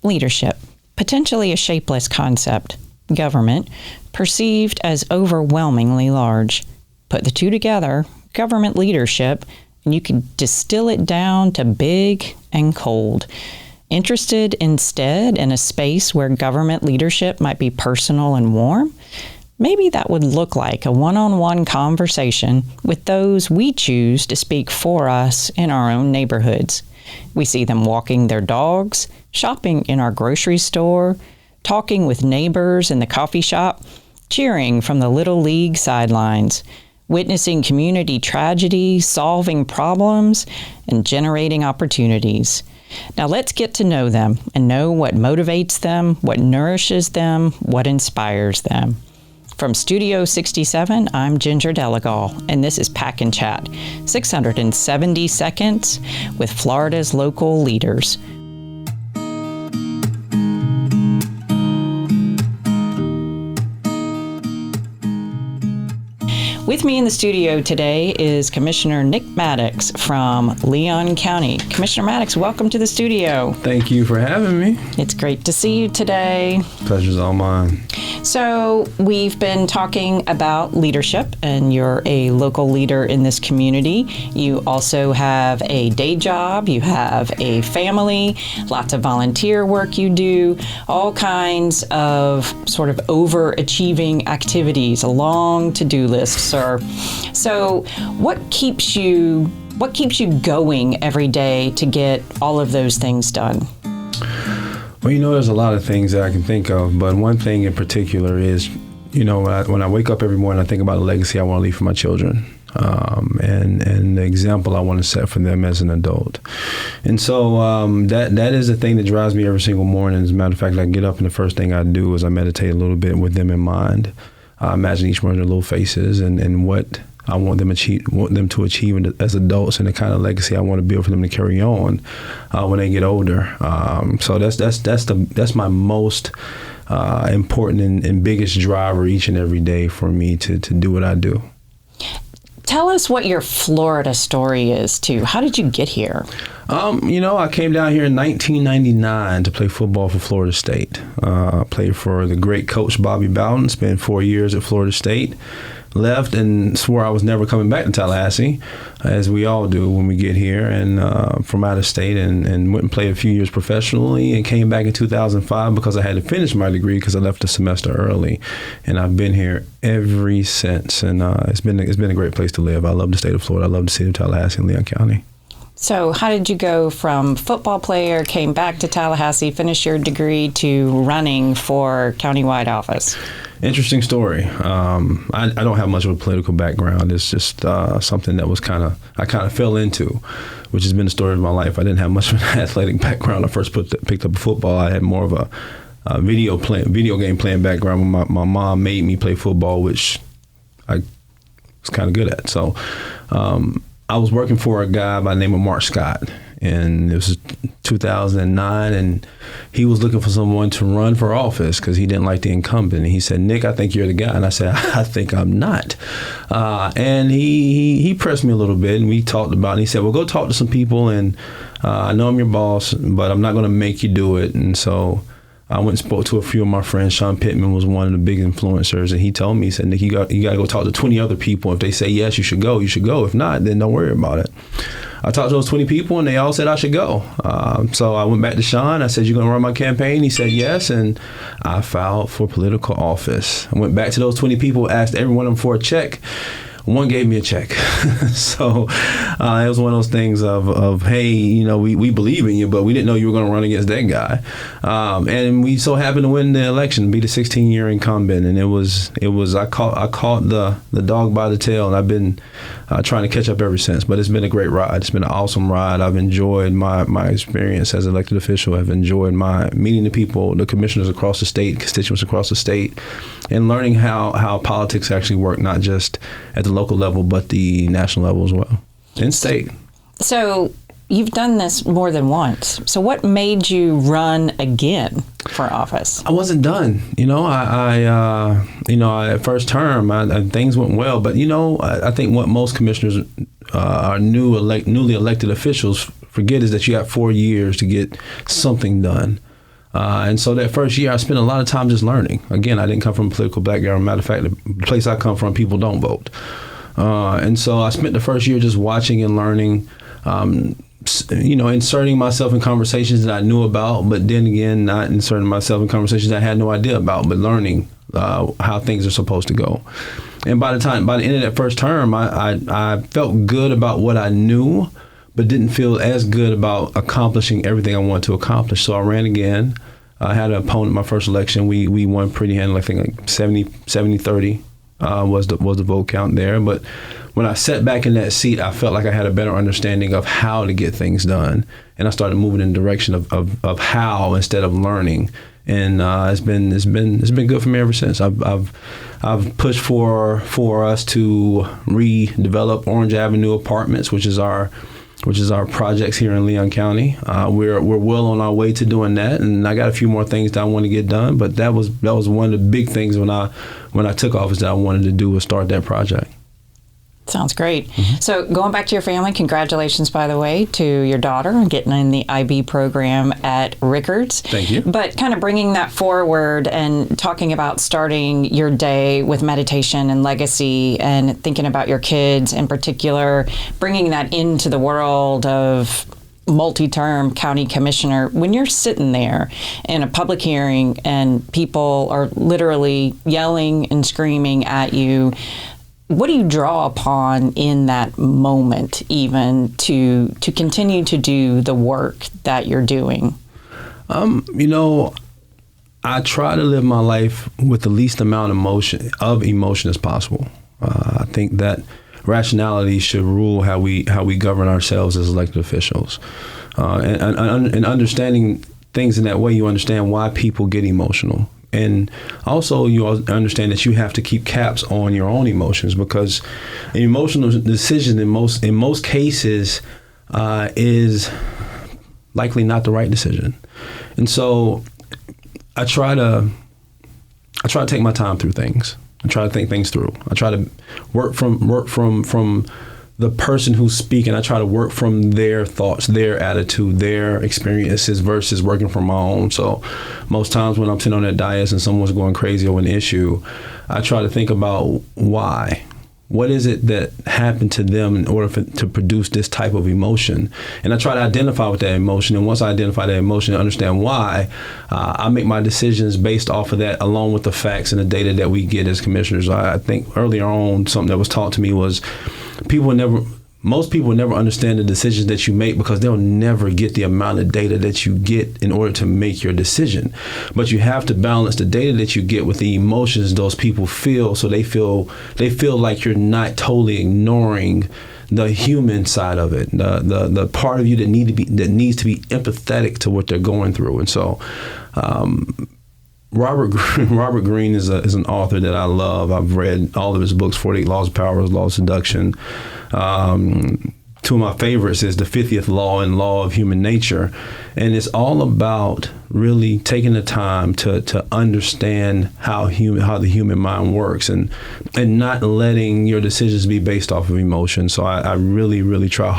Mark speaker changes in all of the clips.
Speaker 1: Leadership, potentially a shapeless concept. Government, perceived as overwhelmingly large. Put the two together, government leadership, and you could distill it down to big and cold. Interested instead in a space where government leadership might be personal and warm? Maybe that would look like a one-on-one conversation with those we choose to speak for us in our own neighborhoods. We see them walking their dogs, shopping in our grocery store, talking with neighbors in the coffee shop, cheering from the Little League sidelines, witnessing community tragedy, solving problems, and generating opportunities. Now let's get to know them and know what motivates them, what nourishes them, what inspires them. From Studio 67, I'm Ginger Delegal, and this is Pack and Chat, 670 seconds with Florida's local leaders. With me in the studio today is Commissioner Nick Maddox from Leon County. Commissioner Maddox, welcome to the studio.
Speaker 2: Thank you for having me.
Speaker 1: It's great to see you today.
Speaker 2: Pleasure's all mine.
Speaker 1: So we've been talking about leadership, and you're a local leader in this community. You also have a day job, you have a family, lots of volunteer work you do, all kinds of sort of overachieving activities, a long to-do list, sir. So what keeps you going every day to get all of those things done?
Speaker 2: Well, there's a lot of things that I can think of, but one thing in particular is, when I wake up every morning, I think about a legacy I want to leave for my children, and the example I want to set for them as an adult. And so that is the thing that drives me every single morning. As a matter of fact, I get up and the first thing I do is I meditate a little bit with them in mind. I imagine each one of their little faces and what I want them to achieve as adults, and the kind of legacy I want to build for them to carry on when they get older. So that's my most important and biggest driver each and every day for me to do what I do.
Speaker 1: Tell us what your Florida story is, too. How did you get here?
Speaker 2: I came down here in 1999 to play football for Florida State. Played for the great coach Bobby Bowden, spent 4 years at Florida State. Left and swore I was never coming back to Tallahassee, as we all do when we get here, and from out of state, and went and played a few years professionally, and came back in 2005 because I had to finish my degree because I left a semester early, and I've been here ever since, and it's been a great place to live. I love the state of Florida. I love the city of Tallahassee and Leon County.
Speaker 1: So how did you go from football player, came back to Tallahassee, finished your degree, to running for countywide office?
Speaker 2: Interesting story. I don't have much of a political background. It's just something that I kind of fell into, which has been the story of my life. I didn't have much of an athletic background. I first picked up football. I had more of a video game playing background. My mom made me play football, which I was kind of good at. So I was working for a guy by the name of Mark Scott, and it was 2009, and he was looking for someone to run for office because he didn't like the incumbent. And he said, "Nick, I think you're the guy." And I said, "I think I'm not." And he pressed me a little bit, and we talked about it. And he said, "Well, go talk to some people, and I know I'm your boss, but I'm not going to make you do it." And so I went and spoke to a few of my friends. Sean Pittman was one of the big influencers, and he told me, he said, "Nick, you got to go talk to 20 other people. If they say yes, you should go. You should go. If not, then don't worry about it." I talked to those 20 people, and they all said I should go. So I went back to Sean. I said, "You going to run my campaign?" He said yes, and I filed for political office. I went back to those 20 people, asked every one of them for a check. One gave me a check. So it was one of those things of hey, we believe in you, but we didn't know you were going to run against that guy. And we so happened to win the election, be the 16-year incumbent. And it was I caught the dog by the tail, and I've been trying to catch up ever since. But it's been a great ride. It's been an awesome ride. I've enjoyed my experience as an elected official. I've enjoyed my meeting the people, the commissioners across the state, constituents across the state, and learning how politics actually work, not just at the local level, but the national level as well, and state.
Speaker 1: So you've done this more than once. So what made you run again for office? I
Speaker 2: wasn't done. I first term, things went well, but I think what most commissioners, our newly elected officials, forget is that you got 4 years to get something done. And so that first year, I spent a lot of time just learning. Again, I didn't come from a political background. Matter of fact, the place I come from, people don't vote. And so I spent the first year just watching and learning, inserting myself in conversations that I knew about, but then again, not inserting myself in conversations I had no idea about, but learning how things are supposed to go. And by the end of that first term, I felt good about what I knew, but didn't feel as good about accomplishing everything I wanted to accomplish. So I ran again. I had an opponent my first election. We won pretty handily. I think like 70-30 was the vote count there. But when I sat back in that seat, I felt like I had a better understanding of how to get things done, and I started moving in the direction of how instead of learning. And it's been good for me ever since. I've pushed for us to redevelop Orange Avenue Apartments, which is our projects here in Leon County. We're well on our way to doing that, and I got a few more things that I want to get done. But that was one of the big things when I took office that I wanted to do was start that project.
Speaker 1: Sounds great. Mm-hmm. So going back to your family, congratulations, by the way, to your daughter on getting in the IB program at Rickards.
Speaker 2: Thank you.
Speaker 1: But kind of bringing that forward and talking about starting your day with meditation and legacy and thinking about your kids in particular, bringing that into the world of multi-term county commissioner. When you're sitting there in a public hearing and people are literally yelling and screaming at you, what do you draw upon in that moment even to continue to do the work that you're doing?
Speaker 2: I try to live my life with the least amount of emotion as possible. I think that rationality should rule how we govern ourselves as elected officials. And understanding things in that way, you understand why people get emotional. And also, you understand that you have to keep caps on your own emotions, because an emotional decision in most cases is likely not the right decision. And so, I try to take my time through things. I try to think things through. I try to work from the person who's speaking. I try to work from their thoughts, their attitude, their experiences versus working from my own. So most times when I'm sitting on that dais and someone's going crazy over an issue, I try to think about why. What is it that happened to them in order to produce this type of emotion? And I try to identify with that emotion. And once I identify that emotion and understand why, I make my decisions based off of that, along with the facts and the data that we get as commissioners. I think earlier on, something that was taught to me was most people never understand the decisions that you make because they'll never get the amount of data that you get in order to make your decision. But you have to balance the data that you get with the emotions those people feel, so they feel like you're not totally ignoring the human side of it, the part of you that needs to be empathetic to what they're going through. And so Robert Greene is an author that I love. I've read all of his books, 48 Laws of Power, Law of Seduction. Two of my favorites is The 50th Law and Law of Human Nature. And it's all about really taking the time to understand how the human mind works and not letting your decisions be based off of emotion. So I really, really try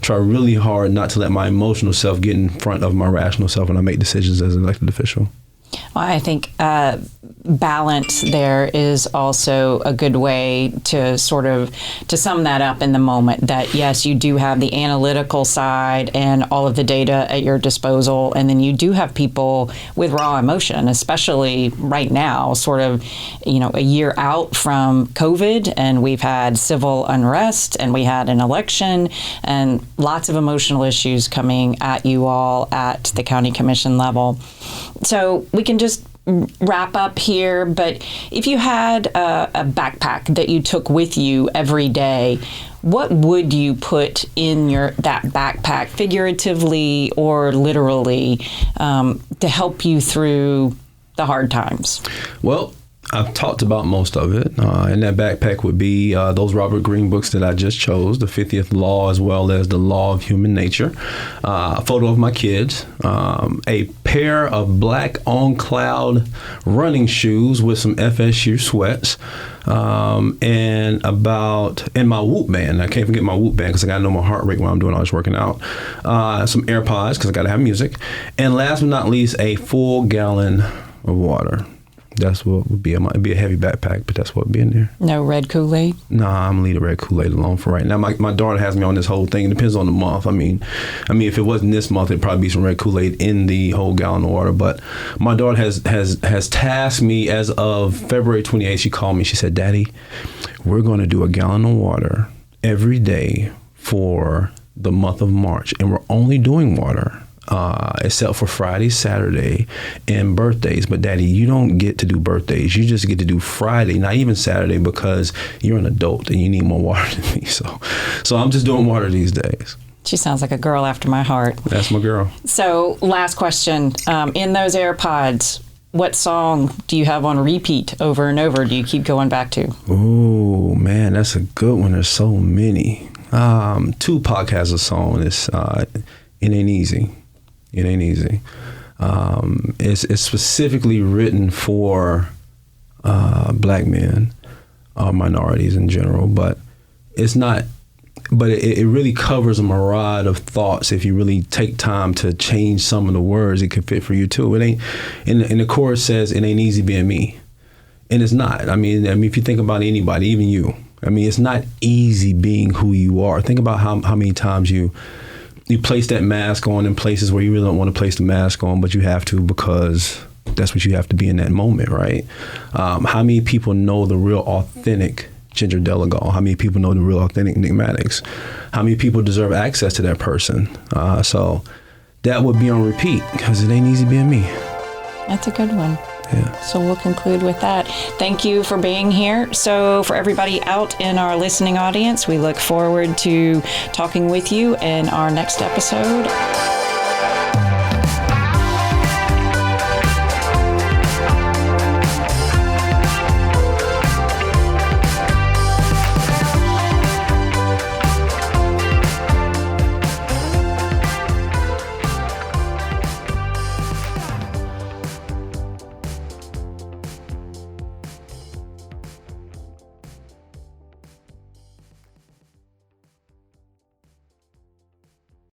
Speaker 2: really hard not to let my emotional self get in front of my rational self when I make decisions as an elected official.
Speaker 1: Well, I think balance there is also a good way to to sum that up in the moment, that yes, you do have the analytical side and all of the data at your disposal, and then you do have people with raw emotion, especially right now, a year out from COVID, and we've had civil unrest and we had an election and lots of emotional issues coming at you all at the county commission level. So we can just wrap up here, but if you had a backpack that you took with you every day, what would you put in that backpack, figuratively or literally, to help you through the hard times?
Speaker 2: Well, I've talked about most of it. And that backpack would be those Robert Greene books that I just chose, The 50th Law as well as The Law of Human Nature, a photo of my kids, a pair of black on cloud running shoes with some FSU sweats, and my Whoop band. I can't forget my Whoop band because I got to know my heart rate while I'm doing all this working out. Some AirPods because I got to have music. And last but not least, a full gallon of water. That's what would be. It might be a heavy backpack, but that's what would be in there.
Speaker 1: No red Kool-Aid?
Speaker 2: Nah, I'm gonna leave the red Kool-Aid alone for right now. My daughter has me on this whole thing. It depends on the month. I mean, if it wasn't this month, it'd probably be some red Kool-Aid in the whole gallon of water. But my daughter has tasked me as of February 28th. She called me. She said, "Daddy, we're going to do a gallon of water every day for the month of March, and we're only doing water." Except for Friday, Saturday, and birthdays. But Daddy, you don't get to do birthdays. You just get to do Friday, not even Saturday, because you're an adult and you need more water than me. So I'm just doing water these days.
Speaker 1: She sounds like a girl after my heart.
Speaker 2: That's my girl.
Speaker 1: So last question. In those AirPods, what song do you have on repeat over and over? Do you keep going back to? Oh, man, that's a good one. There's so many. Tupac has a song. It's It Ain't Easy. It Ain't Easy. It's specifically written for black men, minorities in general, but it's not. But it really covers a myriad of thoughts. If you really take time to change some of the words, it could fit for you too. It ain't. And the chorus says, "It ain't easy being me," and it's not. I mean, if you think about anybody, even you. I mean, it's not easy being who you are. Think about how many times you place that mask on in places where you really don't want to place the mask on, but you have to because that's what you have to be in that moment, right? How many people know the real authentic Ginger Delegal? How many people know the real authentic Nick Maddox? How many people deserve access to that person? So that would be on repeat because it ain't easy being me. That's a good one.
Speaker 2: Yeah.
Speaker 1: So we'll conclude with that. Thank you for being here. So for everybody out in our listening audience, we look forward to talking with you in our next episode.